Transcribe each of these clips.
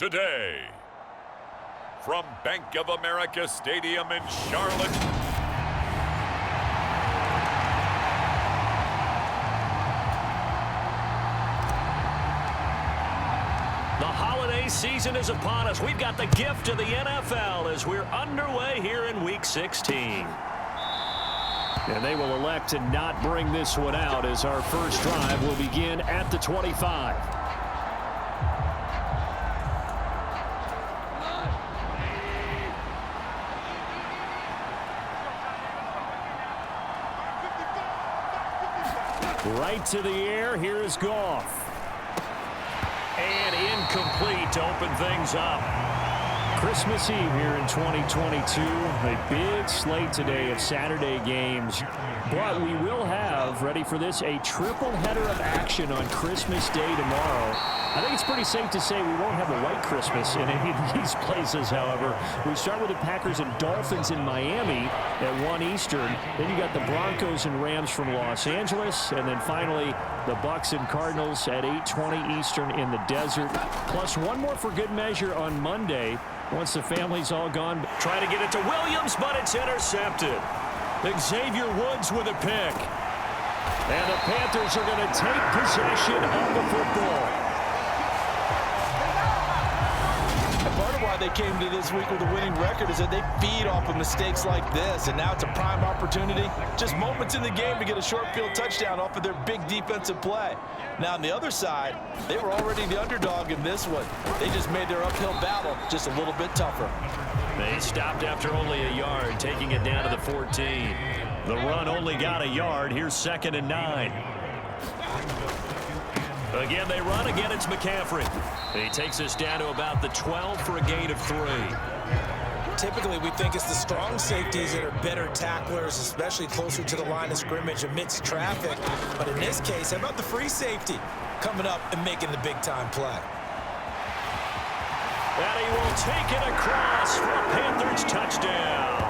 today. From Bank of America Stadium in Charlotte, the holiday season is upon us. We've got the gift of the NFL as we're underway here in Week 16. And they will elect to not bring this one out as our first drive will begin at the 25. Right to the air. Here is Goff. And incomplete to open things up. Christmas Eve here in 2022. A big slate today of Saturday games. But we will have, ready for this, a triple header of action on Christmas Day tomorrow. I think it's pretty safe to say we won't have a white Christmas in any of these places, however. We start with the Packers and Dolphins in Miami at 1 Eastern. Then you got the Broncos and Rams from Los Angeles. And then finally, the Bucs and Cardinals at 8:20 Eastern in the desert. Plus one more for good measure on Monday once the family's all gone. Try to get it to Williams, but it's intercepted. Xavier Woods with a pick. And the Panthers are going to take possession of the football. Part of why they came to this week with a winning record is that they feed off of mistakes like this, and now it's a prime opportunity. Just moments in the game to get a short field touchdown off of their big defensive play. Now, on the other side, they were already the underdog in this one. They just made their uphill battle just a little bit tougher. They stopped after only a yard, taking it down to the 14. The run only got a yard. Here's 2nd and 9. Again, they run. Again, it's McCaffrey. He takes us down to about the 12 for a gain of 3. Typically, we think it's the strong safeties that are better tacklers, especially closer to the line of scrimmage amidst traffic. But in this case, how about the free safety coming up and making the big-time play? And he will take it across for a Panthers touchdown.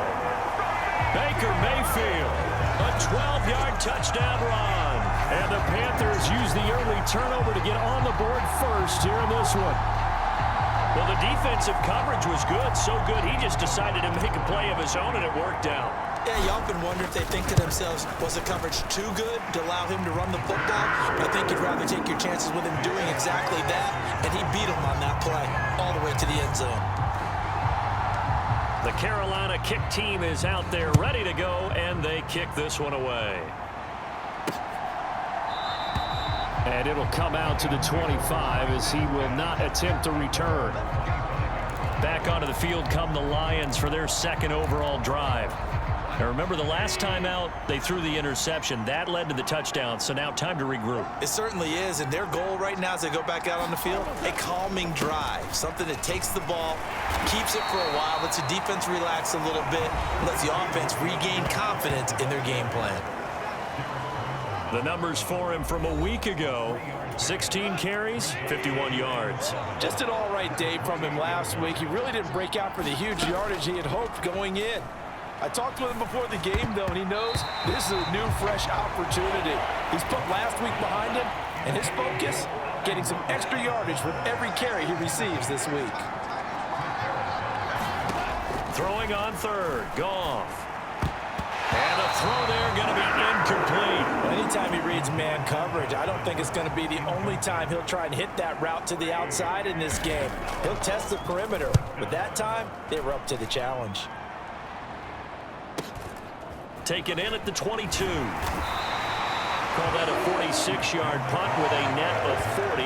Baker Mayfield, a 12-yard touchdown run. And the Panthers use the early turnover to get on the board first here in this one. Well, the defensive coverage was good, so good he just decided to make a play of his own, and it worked out. Yeah, you often wonder if they think to themselves, was the coverage too good to allow him to run the football? But I think you'd rather take your chances with him doing exactly that, and he beat him on that play all the way to the end zone. The Carolina kick team is out there ready to go, and they kick this one away. And it'll come out to the 25 as he will not attempt to return. Back onto the field come the Lions for their 2nd overall drive. Now remember, the last time out, they threw the interception. That led to the touchdown, so now time to regroup. It certainly is, and their goal right now as they go back out on the field, a calming drive. Something that takes the ball, keeps it for a while, lets the defense relax a little bit, lets the offense regain confidence in their game plan. The numbers for him from a week ago, 16 carries, 51 yards. Just an all-right day from him last week. He really didn't break out for the huge yardage he had hoped going in. I talked with him before the game, though, and he knows this is a new, fresh opportunity. He's put last week behind him, and his focus, getting some extra yardage with every carry he receives this week. Throwing on 3rd, Goff. And the throw there going to be incomplete. Anytime he reads man coverage, I don't think it's going to be the only time he'll try and hit that route to the outside in this game. He'll test the perimeter, but that time, they were up to the challenge. Taken in at the 22. Call that a 46-yard punt with a net of 40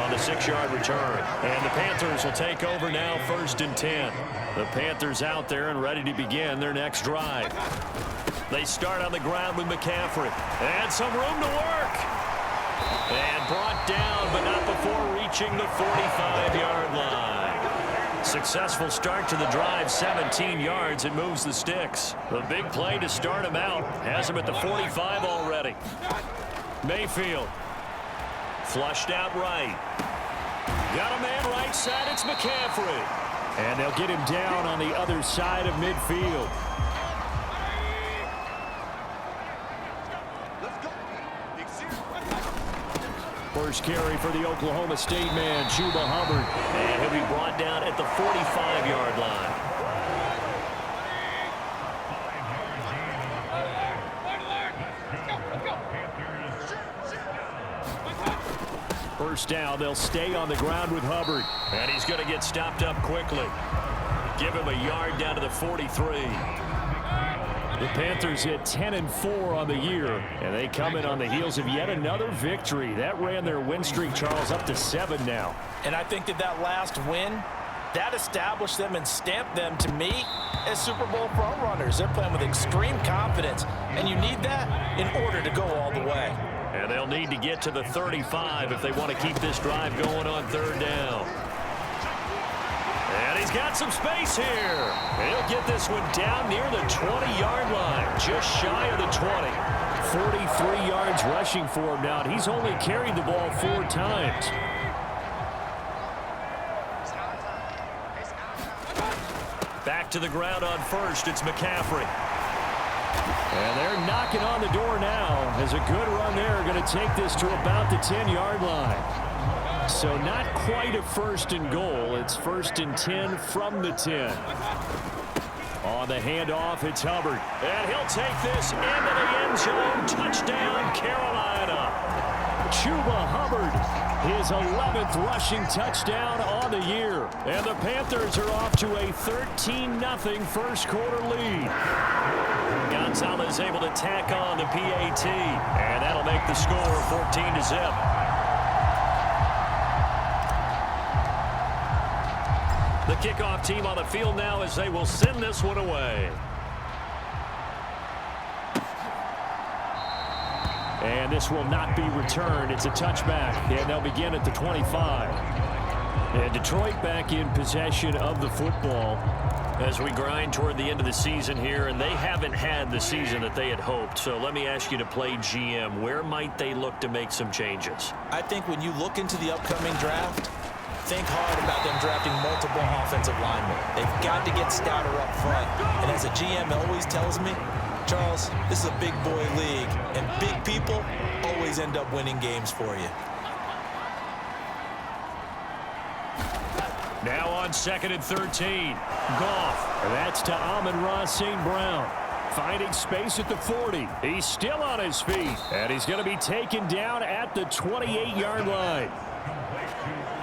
on the 6-yard return. And the Panthers will take over now, 1st and 10. The Panthers out there and ready to begin their next drive. They start on the ground with McCaffrey. And some room to work. And brought down, but not before reaching the 45-yard line. Successful start to the drive, 17 yards. It moves the sticks. The big play to start him out. Has him at the 45 already. Mayfield. Flushed out right. Got a man right side. It's McCaffrey. And they'll get him down on the other side of midfield. First carry for the Oklahoma State man, Chuba Hubbard. And he'll be brought down at the 45-yard line. First down, they'll stay on the ground with Hubbard. And he's going to get stopped up quickly. Give him a yard down to the 43. The Panthers hit 10-4 on the year, and they come in on the heels of yet another victory. That ran their win streak, Charles, up to 7 now. And I think that last win, that established them and stamped them, to me, as Super Bowl frontrunners. They're playing with extreme confidence, and you need that in order to go all the way. And they'll need to get to the 35 if they want to keep this drive going on third down. And he's got some space here. He'll get this one down near the 20-yard line, just shy of the 20. 43 yards rushing for him now, and he's only carried the ball 4 times. Back to the ground on first, it's McCaffrey. And they're knocking on the door now as a good run there going to take this to about the 10-yard line. So not quite a first and goal. It's first and 10 from the 10. On the handoff, it's Hubbard. And he'll take this into the end zone. Touchdown, Carolina. Chuba Hubbard, his 11th rushing touchdown on the year. And the Panthers are off to a 13-0 first quarter lead. Gonzalez able to tack on the PAT. And that'll make the score 14-0. The kickoff team on the field now as they will send this one away. And this will not be returned. It's a touchback, and they'll begin at the 25. And Detroit back in possession of the football as we grind toward the end of the season here, and they haven't had the season that they had hoped. So let me ask you to play GM. Where might they look to make some changes? I think when you look into the upcoming draft, think hard about them drafting multiple offensive linemen. They've got to get stouter up front. And as a GM always tells me, Charles, this is a big boy league, and big people always end up winning games for you. Now on 2nd and 13. Goff. That's to Amon-Ra St. Brown. Finding space at the 40. He's still on his feet. And he's going to be taken down at the 28-yard line.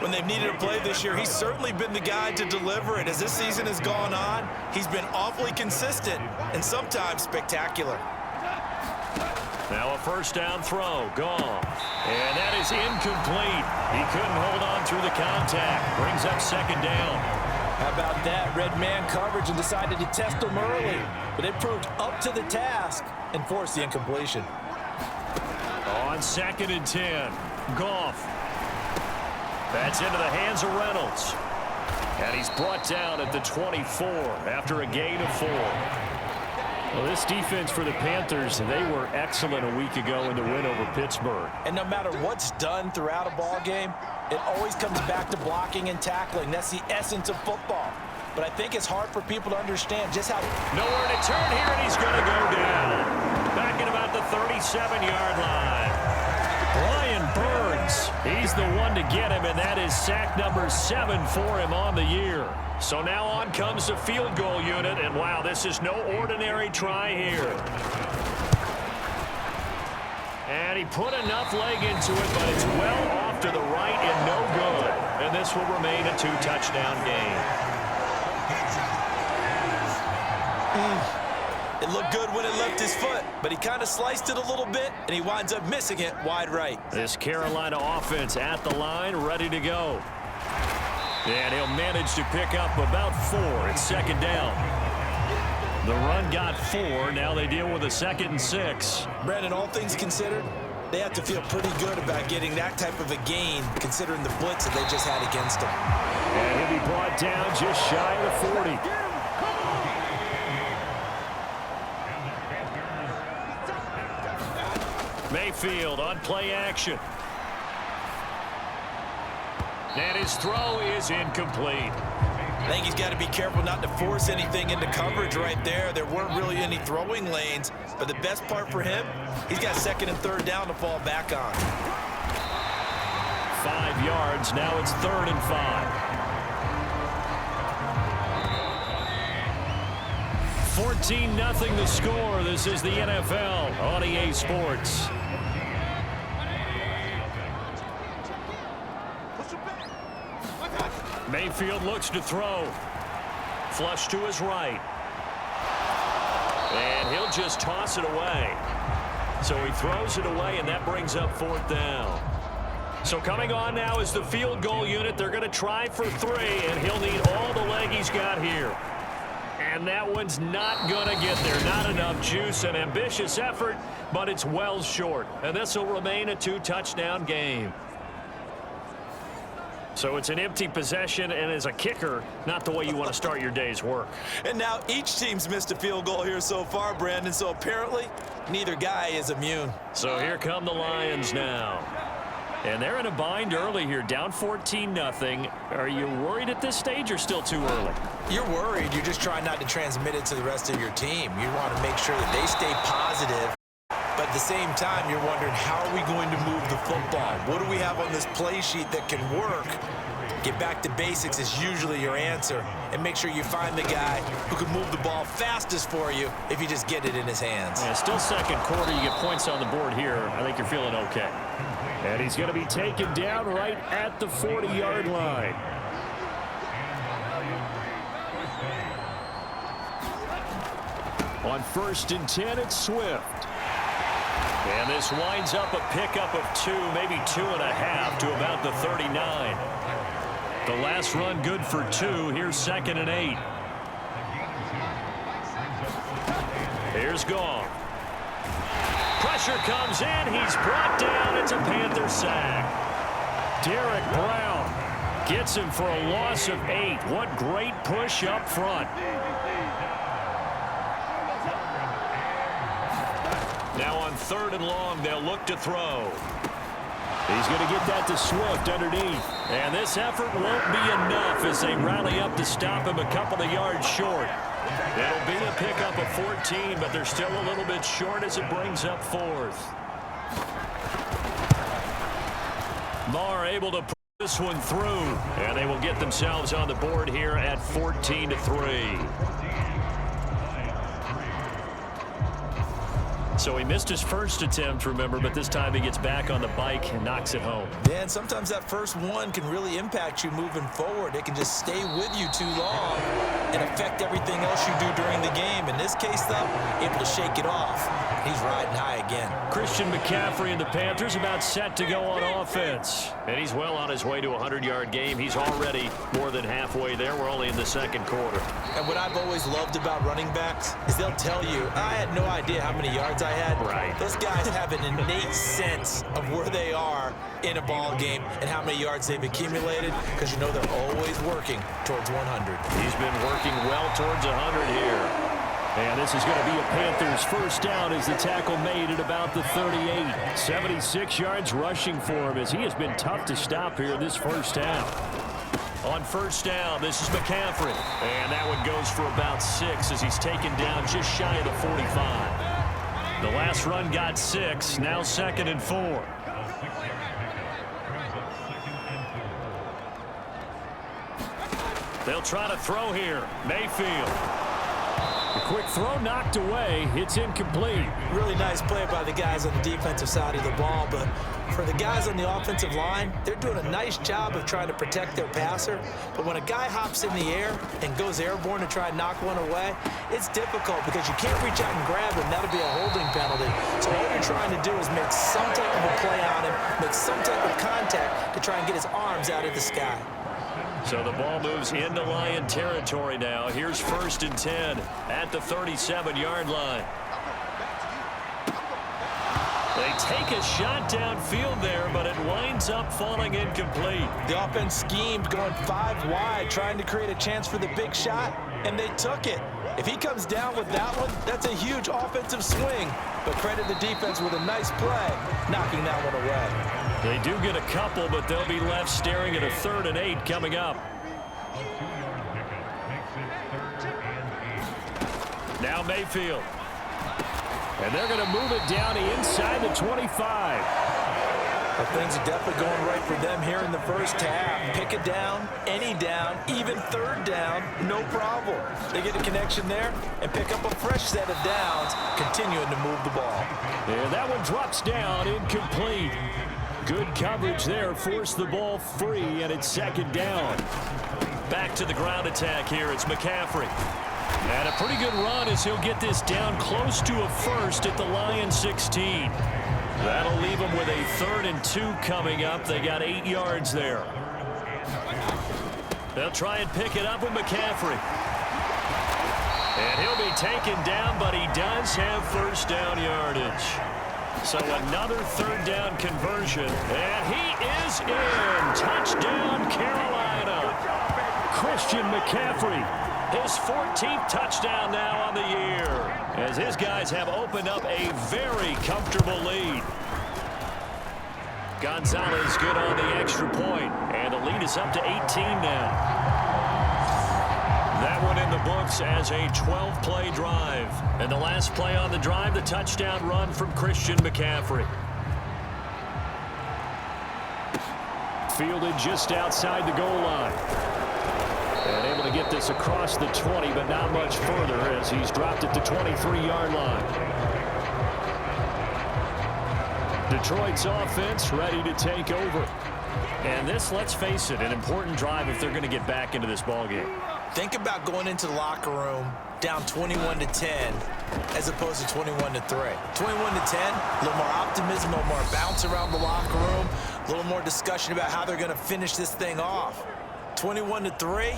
When they've needed a play this year, he's certainly been the guy to deliver it. As this season has gone on, he's been awfully consistent and sometimes spectacular. Now a first down throw. Goff. And that is incomplete. He couldn't hold on through the contact. Brings up 2nd down. How about that? Red man coverage and decided to test him early. But they proved up to the task and forced the incompletion. On 2nd and 10. Goff. That's into the hands of Reynolds. And he's brought down at the 24 after a gain of 4. Well, this defense for the Panthers, they were excellent a week ago in the win over Pittsburgh. And no matter what's done throughout a ball game, it always comes back to blocking and tackling. That's the essence of football. But I think it's hard for people to understand just how... Nowhere to turn here, and he's going to go down. Back at about the 37-yard line. Brian Burns, he's the one to get him, and that is sack number 7 for him on the year. So now on comes the field goal unit, and wow, this is no ordinary try here. And he put enough leg into it, but it's well off to the right and no good. And this will remain a 2-touchdown game. It looked good when it left his foot, but he kind of sliced it a little bit, and he winds up missing it wide right. This Carolina offense at the line, ready to go. And he'll manage to pick up about 4. It's 2nd down. The run got 4. Now they deal with a 2nd and 6. Brandon, all things considered, they have to feel pretty good about getting that type of a gain, considering the blitz that they just had against them. And he'll be brought down just shy of the 40. Mayfield on play action. And his throw is incomplete. I think he's got to be careful not to force anything into coverage right there. There weren't really any throwing lanes, but the best part for him, he's got 2nd and 3rd down to fall back on. 5 yards. Now it's 3rd and 5. 14-0 the score. This is the NFL on EA Sports. Mayfield looks to throw. Flush to his right. And he'll just toss it away. So he throws it away, and that brings up 4th down. So coming on now is the field goal unit. They're going to try for 3, and he'll need all the leg he's got here. And that one's not going to get there. Not enough juice. An ambitious effort, but it's well short. And this will remain a 2-touchdown game. So it's an empty possession, and as a kicker, not the way you want to start your day's work. And now each team's missed a field goal here so far, Brandon, so apparently neither guy is immune. So here come the Lions now. And they're in a bind early here, down 14-0. Are you worried at this stage or still too early? You're worried. You're just trying not to transmit it to the rest of your team. You want to make sure that they stay positive. But at the same time, you're wondering, how are we going to move the football? What do we have on this play sheet that can work? Get back to basics is usually your answer. And make sure you find the guy who can move the ball fastest for you if you just get it in his hands. Yeah, still second quarter. You get points on the board here. I think you're feeling okay. And he's going to be taken down right at the 40-yard line. On 1st and 10, it's Swift. And this winds up a pickup of 2, maybe 2.5 to about the 39. The last run good for 2. Here's 2nd and 8. Here's Goff. Pressure comes in. He's brought down. It's a Panther sack. Derek Brown gets him for a loss of 8. What great push up front. Now on 3rd and long, they'll look to throw. He's going to get that to Swift underneath. And this effort won't be enough as they rally up to stop him a couple of yards short. It'll be a pickup of 14, but they're still a little bit short as it brings up 4th. Marr able to put this one through, and they will get themselves on the board here at 14-3. So he missed his first attempt, remember, but this time he gets back on the bike and knocks it home. Dan, sometimes that first one can really impact you moving forward. It can just stay with you too long and affect everything else you do during the game. In this case, though, able to shake it off. He's riding high again. Christian McCaffrey and the Panthers about set to go on offense. And he's well on his way to a 100-yard game. He's already more than halfway there. We're only in the 2nd quarter. And what I've always loved about running backs is they'll tell you, I had no idea how many yards I had. Right. Those guys have an innate sense of where they are in a ball game and how many yards they've accumulated, because you know they're always working towards 100. He's been working well towards 100 here. And this is going to be a Panthers first down as the tackle made at about the 38. 76 yards rushing for him as he has been tough to stop here in this first half. On 1st down, this is McCaffrey. And that one goes for about 6 as he's taken down just shy of the 45. The last run got 6, now 2nd and 4. They'll try to throw here. Mayfield. The quick throw knocked away. It's incomplete. Really nice play by the guys on the defensive side of the ball, but for the guys on the offensive line, they're doing a nice job of trying to protect their passer. But when a guy hops in the air and goes airborne to try and knock one away, it's difficult because you can't reach out and grab him. That'll be a holding penalty. So all you're trying to do is make some type of a play on him, make some type of contact to try and get his arms out of the sky. So the ball moves into Lion territory now. Here's 1st and 10 at the 37-yard line. They take a shot downfield there, but it winds up falling incomplete. The offense schemed going 5 wide, trying to create a chance for the big shot, and they took it. If he comes down with that one, that's a huge offensive swing. But credit the defense with a nice play, knocking that one away. They do get a couple, but they'll be left staring at a 3rd and 8 coming up. Now Mayfield. And they're going to move it down inside the 25. Well, things are definitely going right for them here in the first half. Pick a down, any down, even third down, no problem. They get a connection there and pick up a fresh set of downs, continuing to move the ball. And that one drops down, incomplete. Good coverage there, forced the ball free, and it's second down. Back to the ground attack here. It's McCaffrey. And a pretty good run as he'll get this down close to a first at the Lions 16. That'll leave them with a 3rd and 2 coming up. They got 8 yards there. They'll try and pick it up with McCaffrey. And he'll be taken down, but he does have first down yardage. So another 3rd down conversion. And he is in. Touchdown, Carolina. Christian McCaffrey. His 14th touchdown now on the year, as his guys have opened up a very comfortable lead. Gonzalez good on the extra point, and the lead is up to 18 now. That one in the books as a 12-play drive. And the last play on the drive, the touchdown run from Christian McCaffrey. Fielded just outside the goal line. And able to get this across the 20, but not much further as he's dropped at the 23-yard line. Detroit's offense ready to take over. And this, let's face it, an important drive if they're going to get back into this ballgame. Think about going into the locker room down 21-10 as opposed to 21-3. 21-10, a little more optimism, a little more bounce around the locker room, a little more discussion about how they're going to finish this thing off. 21-3,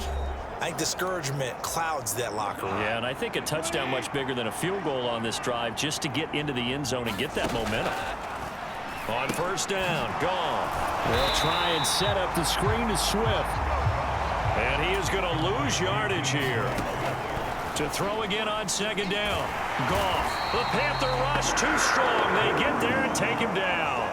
I think discouragement clouds that locker room. Yeah, and I think a touchdown much bigger than a field goal on this drive just to get into the end zone and get that momentum. On first down, gone. They'll try and set up the screen to Swift. And he is going to lose yardage here. To throw again on second down. Goff. The Panther rush too strong. They get there and take him down.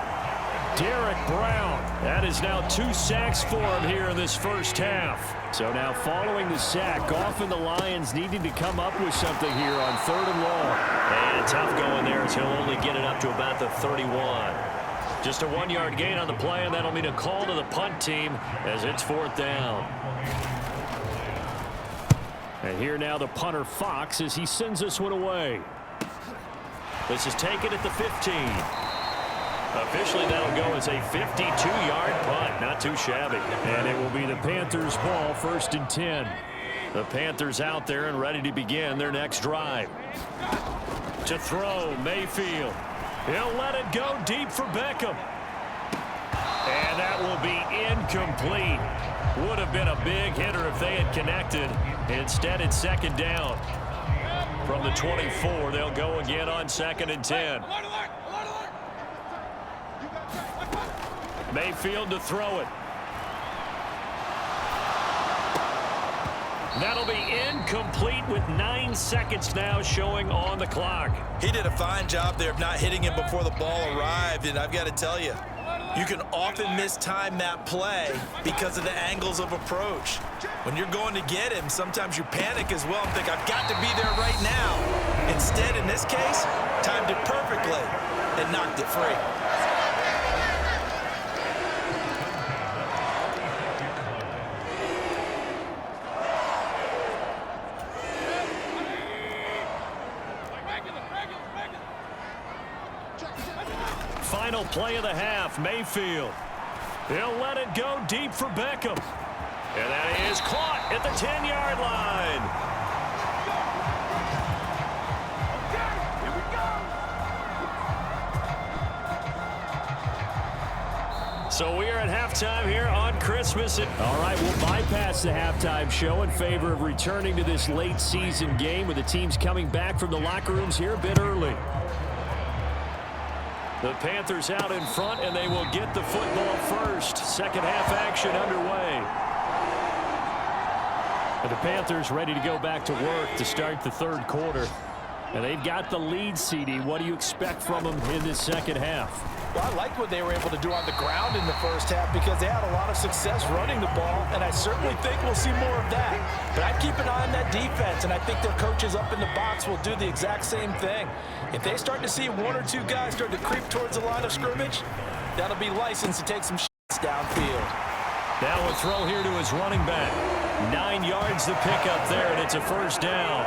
Derek Brown. That is now 2 sacks for him here in this first half. So now following the sack, Goff and the Lions needing to come up with something here on 3rd and long. And tough going there as he'll only get it up to about the 31. Just a 1-yard gain on the play, and that'll mean a call to the punt team as it's 4th down. And here now the punter Fox as he sends this one away. This is taken at the 15. Officially, that'll go as a 52-yard punt. Not too shabby. And it will be the Panthers' ball, 1st and 10. The Panthers out there and ready to begin their next drive. To throw, Mayfield. He'll let it go deep for Beckham. And that will be incomplete. Would have been a big hitter if they had connected. Instead, it's 2nd down. From the 24, they'll go again on 2nd and 10. Mayfield to throw it. That'll be incomplete with 9 seconds now showing on the clock. He did a fine job there of not hitting him before the ball arrived, and I've got to tell you, you can often mistime that play because of the angles of approach. When you're going to get him, sometimes you panic as well and think, I've got to be there right now. Instead, in this case, timed it perfectly and knocked it free. Final play of the half, Mayfield. He'll let it go deep for Beckham. And that is caught at the 10-yard line. So we are at halftime here on Christmas. All right, we'll bypass the halftime show in favor of returning to this late season game with the teams coming back from the locker rooms here a bit early. The Panthers out in front, and they will get the football first. Second half action underway. And the Panthers ready to go back to work to start the 3rd quarter. And they've got the lead, CD. What do you expect from them in this second half? Well, I liked what they were able to do on the ground in the first half because they had a lot of success running the ball, and I certainly think we'll see more of that. But I'd keep an eye on that defense, and I think their coaches up in the box will do the exact same thing. If they start to see 1 or 2 guys start to creep towards the line of scrimmage, That'll be licensed to take some shots downfield. Now a throw here to his running back. 9 yards to pick up there, and it's a first down.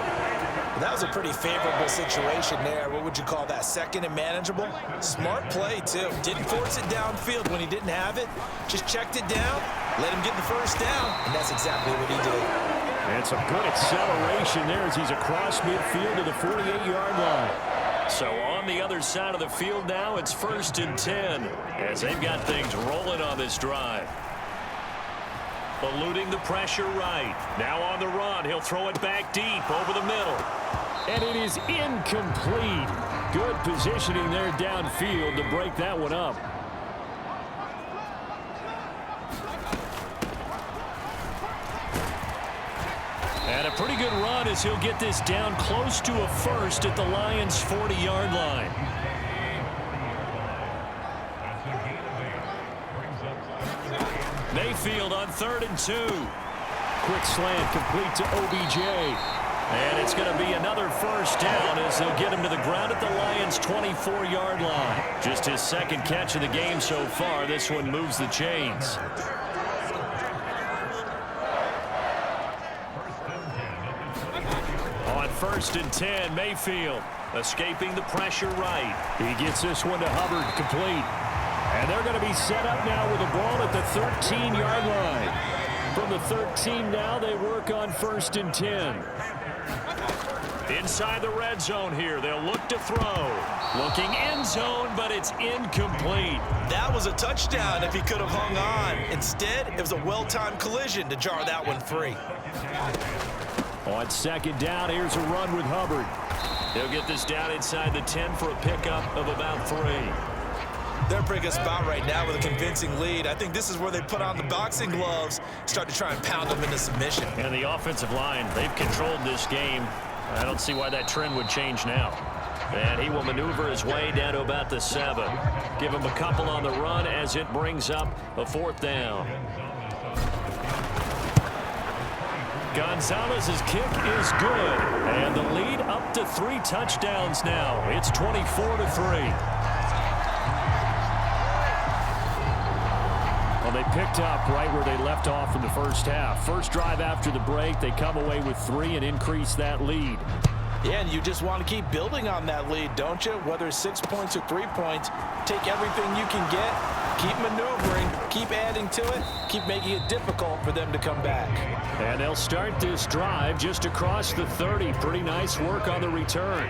That was a pretty favorable situation there. What would you call that? Second and manageable? Smart play, too. Didn't force it downfield when he didn't have it. Just checked it down, let him get the first down, and that's exactly what he did. And some good acceleration there as he's across midfield to the 48-yard line. So on the other side of the field now, it's 1st and 10 as they've got things rolling on this drive. Eluding the pressure right. Now on the run. He'll throw it back deep over the middle. And it is incomplete. Good positioning there downfield to break that one up. And a pretty good run as he'll get this down close to a first at the Lions' 40-yard line. Mayfield on 3rd and 2. Quick slant complete to OBJ. And it's going to be another first down as they'll get him to the ground at the Lions' 24-yard line. Just his second catch of the game so far. This one moves the chains. On 1st and 10, Mayfield escaping the pressure right. He gets this one to Hubbard, complete. And they're going to be set up now with the ball at the 13-yard line. From the 13 now, they work on 1st and 10. Inside the red zone here, they'll look to throw. Looking end zone, but it's incomplete. That was a touchdown if he could have hung on. Instead, it was a well-timed collision to jar that one free. On 2nd down, here's a run with Hubbard. They'll get this down inside the 10 for a pickup of about 3. They're a pretty good spot right now with a convincing lead. I think this is where they put on the boxing gloves, start to try and pound them into submission. And the offensive line, they've controlled this game. I don't see why that trend would change now. And he will maneuver his way down to about the 7. Give him a couple on the run as it brings up a 4th down. Gonzalez's kick is good. And the lead up to 3 touchdowns now. It's 24-3. Well, they picked up right where they left off in the first half. First drive after the break, they come away with 3 and increase that lead. Yeah, and you just want to keep building on that lead, don't you? Whether it's 6 points or 3 points, take everything you can get, keep maneuvering, keep adding to it, keep making it difficult for them to come back. And they'll start this drive just across the 30. Pretty nice work on the return.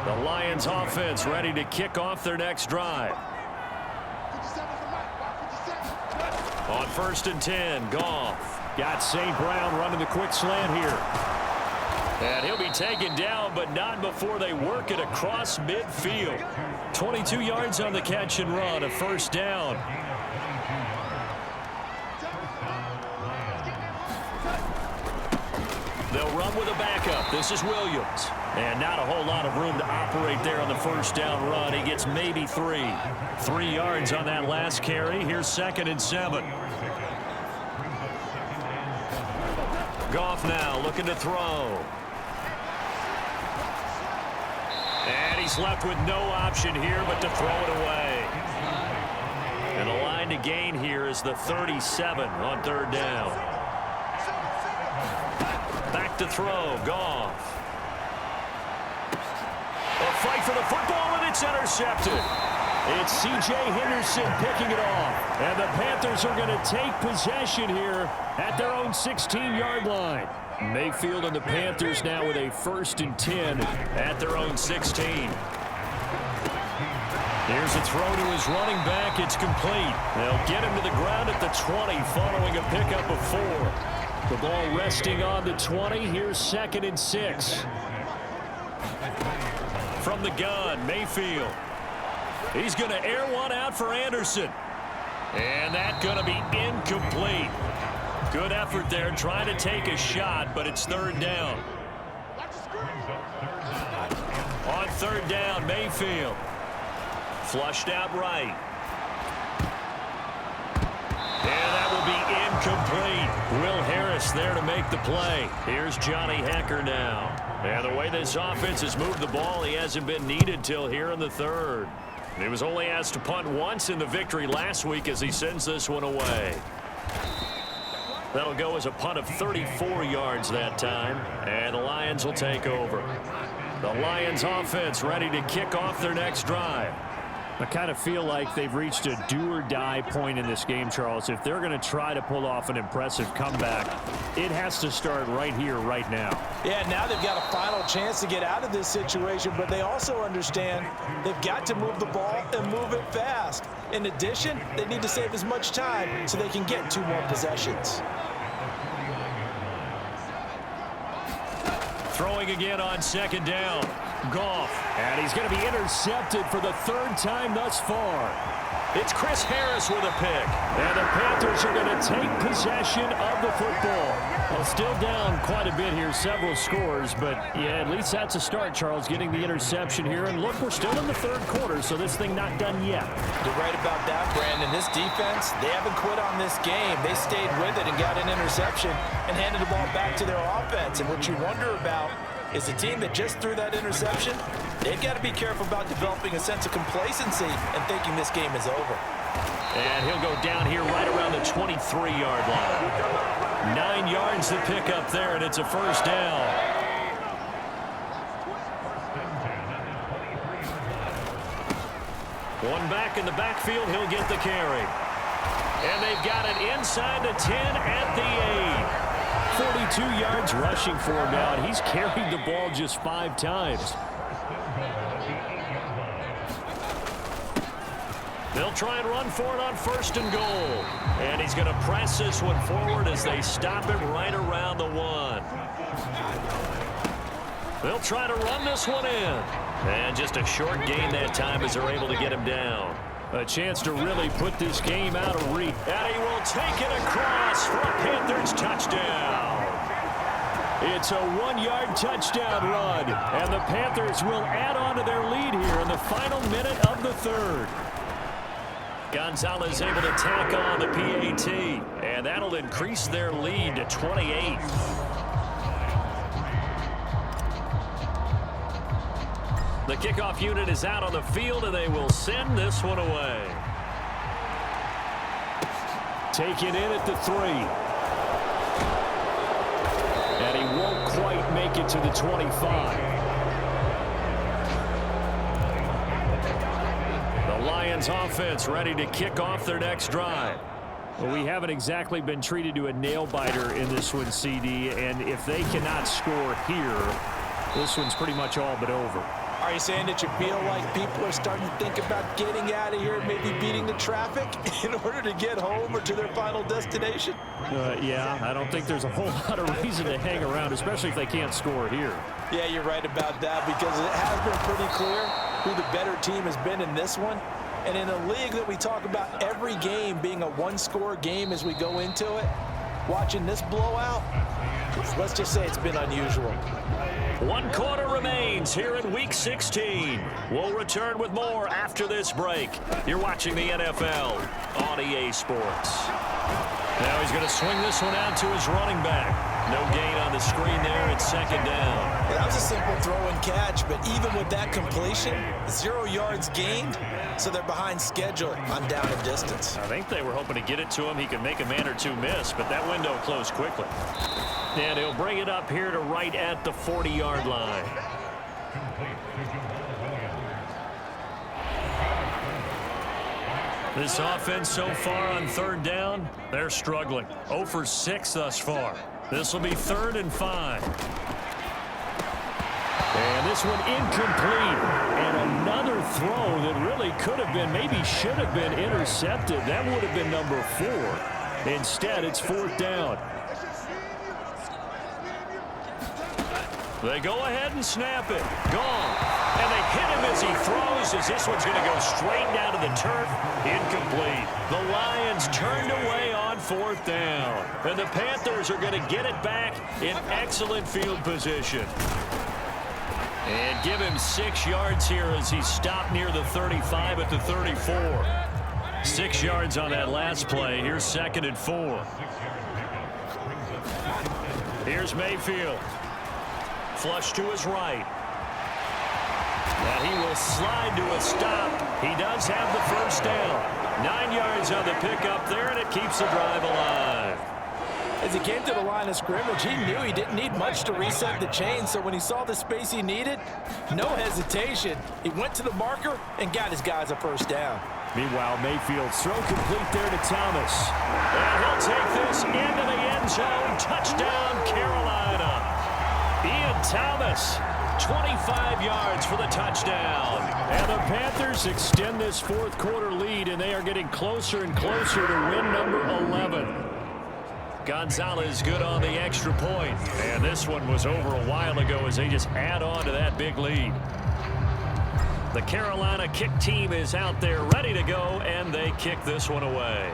The Lions offense ready to kick off their next drive. On 1st and 10, Goff. Got St. Brown running the quick slant here. And he'll be taken down, but not before they work it across midfield. 22 yards on the catch and run, a first down. They'll run with a backup. This is Williams. And not a whole lot of room to operate there on the first down run. He gets maybe 3. 3 yards on that last carry. Here's 2nd and 7. Goff now looking to throw. And he's left with no option here but to throw it away. And the line to gain here is the 37 on 3rd down. Back to throw, Goff. A fight for the football, and it's intercepted. It's C.J. Henderson picking it off. And the Panthers are going to take possession here at their own 16-yard line. Mayfield and the Panthers now with a 1st and 10 at their own 16. Here's a throw to his running back. It's complete. They'll get him to the ground at the 20 following a pickup of 4. The ball resting on the 20. Here's 2nd and 6. From the gun, Mayfield. He's going to air one out for Anderson. And that's going to be incomplete. Good effort there trying to take a shot, but it's 3rd down. On 3rd down, Mayfield. Flushed out right. And that will be incomplete. Will Harris there to make the play. Here's Johnny Hecker now. And the way this offense has moved the ball, he hasn't been needed till here in the 3rd. He was only asked to punt once in the victory last week as he sends this one away. That'll go as a punt of 34 yards that time, and the Lions will take over. The Lions offense ready to kick off their next drive. I kind of feel like they've reached a do-or-die point in this game, Charles. If they're going to try to pull off an impressive comeback, it has to start right here, right now. Yeah, now they've got a final chance to get out of this situation, but they also understand they've got to move the ball and move it fast. In addition, they need to save as much time so they can get 2 more possessions. Throwing again on second down. Goff. And he's going to be intercepted for the 3rd time thus far. It's Chris Harris with a pick. And the Panthers are going to take possession of the football. Well, still down quite a bit here, several scores, but yeah, at least that's a start, Charles, getting the interception here. And look, we're still in the 3rd quarter, so this thing not done yet. You're right about that, Brandon. This defense, they haven't quit on this game. They stayed with it and got an interception and handed the ball back to their offense. And what you wonder about is the team that just threw that interception, they've got to be careful about developing a sense of complacency and thinking this game is over. And he'll go down here right around the 23-yard line. 9 yards to pick up there, and it's a 1st down. One back in the backfield, he'll get the carry. And they've got it inside the 10 at the 8. 42 yards rushing for him now, and he's carried the ball just 5 times. They'll try and run for it on 1st and goal. And he's going to press this one forward as they stop him right around the 1. They'll try to run this one in. And just a short gain that time as they're able to get him down. A chance to really put this game out of reach. And he will take it across for a Panthers touchdown. It's a 1-yard touchdown run. And the Panthers will add on to their lead here in the final minute of the 3rd. Gonzalez able to tack on the PAT. And that'll increase their lead to 28. The kickoff unit is out on the field, and they will send this one away. Taken in at the 3. And he won't quite make it to the 25. The Lions offense ready to kick off their next drive. Well, we haven't exactly been treated to a nail-biter in this one, CD, and if they cannot score here, this one's pretty much all but over. Are you saying that you feel like people are starting to think about getting out of here, maybe beating the traffic in order to get home or to their final destination? Yeah, I don't think there's a whole lot of reason to hang around, especially if they can't score here. Yeah, you're right about that, because it has been pretty clear who the better team has been in this one. And in a league that we talk about every game being a 1-score game as we go into it, watching this blowout, let's just say it's been unusual. 1 quarter remains here in Week 16. We'll return with more after this break. You're watching the NFL on EA Sports. Now he's going to swing this one out to his running back. No gain on the screen there. It's 2nd down. Well, that was a simple throw and catch, but even with that completion, 0 yards gained, so they're behind schedule on down and distance. I think they were hoping to get it to him. He could make a man or two miss, but that window closed quickly. And he'll bring it up here to right at the 40-yard line. This offense so far on 3rd down, they're struggling. 0 for 6 thus far. This will be 3rd and 5. And this one incomplete. And another throw that really could have been, maybe should have been intercepted. That would have been number 4. Instead, it's 4th down. They go ahead and snap it. Gone. And they hit him as he throws, as this one's going to go straight down to the turf. Incomplete. The Lions turned away on 4th down. And the Panthers are going to get it back in excellent field position. And give him 6 yards here as he stopped near the 35 at the 34. 6 yards on that last play. Here's 2nd and 4. Here's Mayfield. Flush to his right. And he will slide to a stop. He does have the first down. 9 yards on the pickup there, and it keeps the drive alive. As he came to the line of scrimmage, he knew he didn't need much to reset the chain, so when he saw the space he needed, no hesitation. He went to the marker and got his guys a first down. Meanwhile, Mayfield's throw complete there to Thomas. And he'll take this into the end zone. Touchdown, Carolina. Ian Thomas, 25 yards for the touchdown. And the Panthers extend this fourth quarter lead, and they are getting closer and closer to win number 11. Gonzalez good on the extra point. And this one was over a while ago as they just add on to that big lead. The Carolina kick team is out there ready to go, and they kick this one away.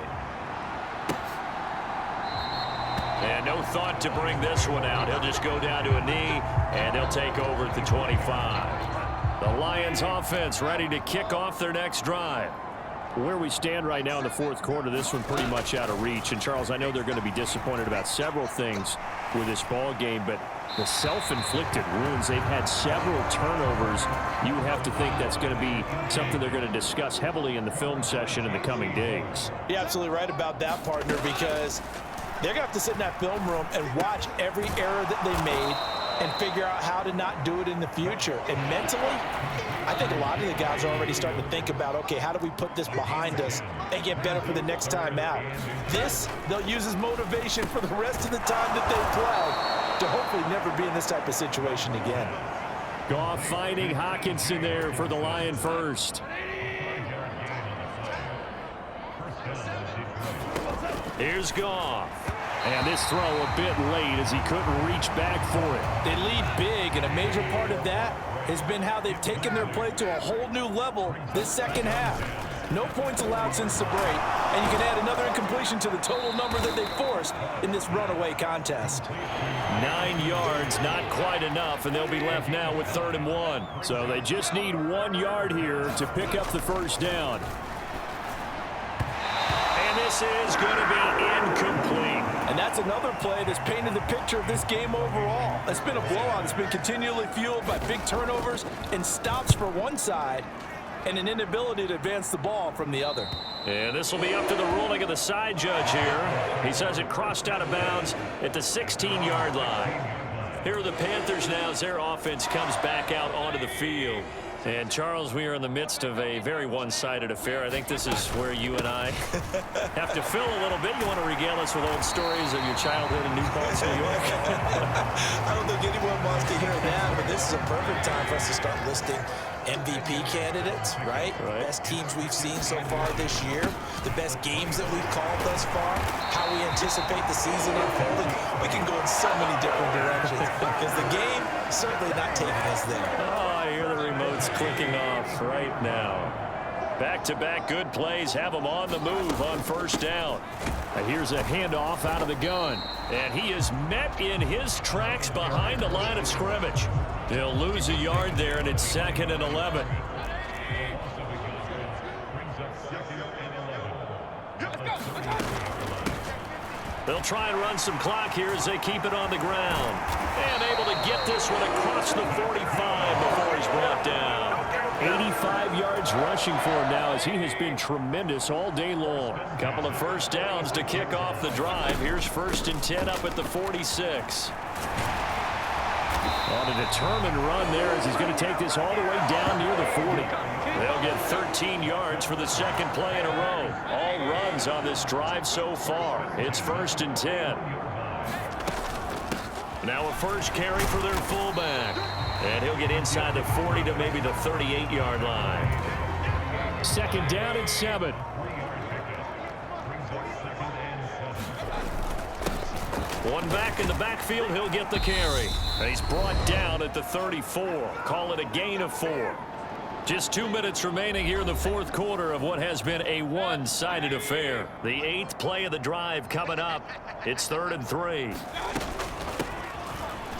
And no thought to bring this one out. He'll just go down to a knee, and he'll take over at the 25. The Lions offense ready to kick off their next drive. Where we stand right now in the fourth quarter, this one pretty much out of reach. And, Charles, I know they're going to be disappointed about several things with this ball game, but the self-inflicted wounds, they've had several turnovers. You have to think that's going to be something they're going to discuss heavily in the film session in the coming days. You're absolutely right about that, partner, because they're going to have to sit in that film room and watch every error that they made and figure out how to not do it in the future. And mentally, I think a lot of the guys are already starting to think about, okay, how do we put this behind us and get better for the next time out? This, they'll use as motivation for the rest of the time that they play to hopefully never be in this type of situation again. Goff finding Hawkinson there for the Lion first. Here's Goff. And this throw a bit late as he couldn't reach back for it. They lead big, and a major part of that has been how they've taken their play to a whole new level this second half. No points allowed since the break, and you can add another incompletion to the total number that they forced in this runaway contest. 9 yards, not quite enough, and they'll be left now with 3rd and 1. So they just need 1 yard here to pick up the first down. And this is going to be incomplete. And that's another play that's painted the picture of this game overall. It's been a blowout. It's been continually fueled by big turnovers and stops for one side and an inability to advance the ball from the other. And this will be up to the ruling of the side judge here. He says it crossed out of bounds at the 16-yard line. Here are the Panthers now as their offense comes back out onto the field. And, Charles, we are in the midst of a very one-sided affair. I think this is where you and I have to fill a little bit. You want to regale us with old stories of your childhood in New Paltz, New York? I don't think anyone wants to hear that, but this is a perfect time for us to start listing MVP candidates, right? Best teams we've seen so far this year, the best games that we've called thus far, how we anticipate the season unfolding. We can go in so many different directions because the game certainly not taking us there. Oh, I hear the remotes clicking off right now. Back-to-back good plays have them on the move on first down. And here's a handoff out of the gun. And he is met in his tracks behind the line of scrimmage. He'll lose a yard there, and it's 2nd and 11. They'll try and run some clock here as they keep it on the ground. And able to get this one across the 45 before he's brought down. 85 yards rushing for him now as he has been tremendous all day long. Couple of first downs to kick off the drive. Here's 1st and 10 up at the 46. On a determined run there as he's going to take this all the way down near the 40. They'll get 13 yards for the second play in a row. All runs on this drive so far. It's 1st and 10. Now a first carry for their fullback. And he'll get inside the 40 to maybe the 38-yard line. 2nd down and 7. One back in the backfield, he'll get the carry. And he's brought down at the 34. Call it a gain of 4. Just 2 minutes remaining here in the fourth quarter of what has been a one-sided affair. The 8th play of the drive coming up. It's 3rd and 3.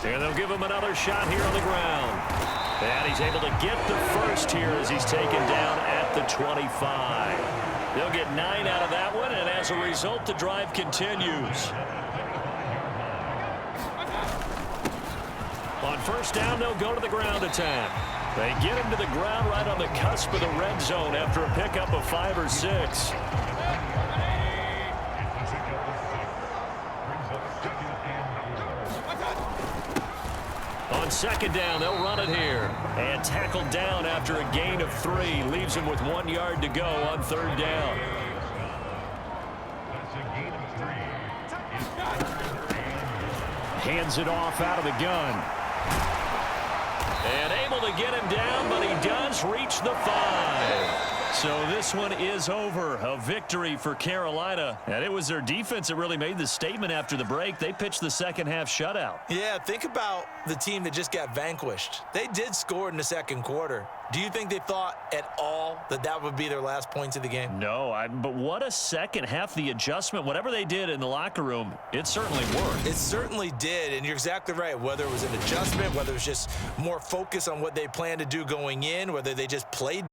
And they'll give him another shot here on the ground. And he's able to get the first here as he's taken down at the 25. They'll get 9 out of that one, and as a result, the drive continues. On first down, they'll go to the ground attack. They get him to the ground right on the cusp of the red zone after a pickup of 5 or 6. On second down, they'll run it here. And tackled down after a gain of 3. Leaves him with 1 yard to go on third down. Hands it off out of the gun. And able to get him down, but he does reach the 5. So this one is over. A victory for Carolina. And it was their defense that really made the statement after the break. They pitched the second half shutout. Yeah, think about the team that just got vanquished. They did score in the second quarter. Do you think they thought at all that that would be their last points of the game? No, but what a second half. The adjustment, whatever they did in the locker room, it certainly worked. It certainly did, and you're exactly right. Whether it was an adjustment, whether it was just more focus on what they planned to do going in, whether they just played